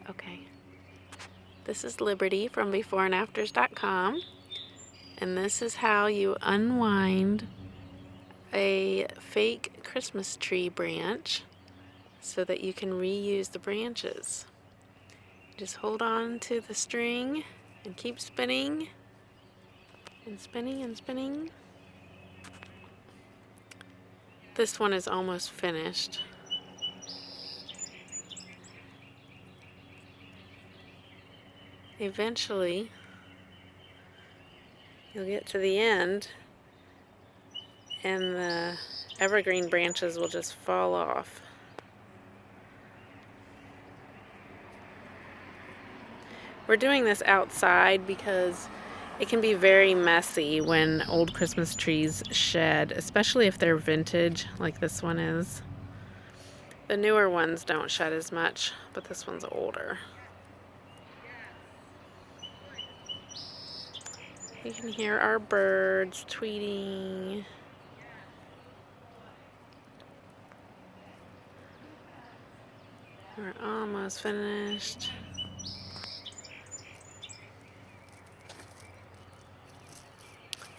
Okay. This is Liberty from beforeandafters.com, and this is how you unwind a fake Christmas tree branch so that you can reuse the branches. Just hold on to the string and keep spinning and spinning and spinning. This one is almost finished. Eventually, you'll get to the end and the evergreen branches will just fall off. We're doing this outside because it can be very messy when old Christmas trees shed, especially if they're vintage like this one is. The newer ones don't shed as much, but this one's older. You can hear our birds tweeting. We're almost finished.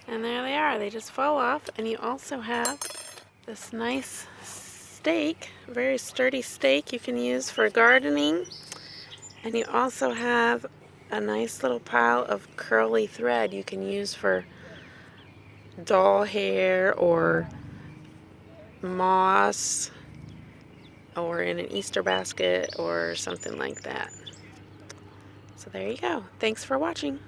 And there they are. They just fall off. And you also have this nice stake, very sturdy stake you can use for gardening. And you also have a nice little pile of curly thread you can use for doll hair or moss or in an Easter basket or something like that. So there you go. Thanks for watching.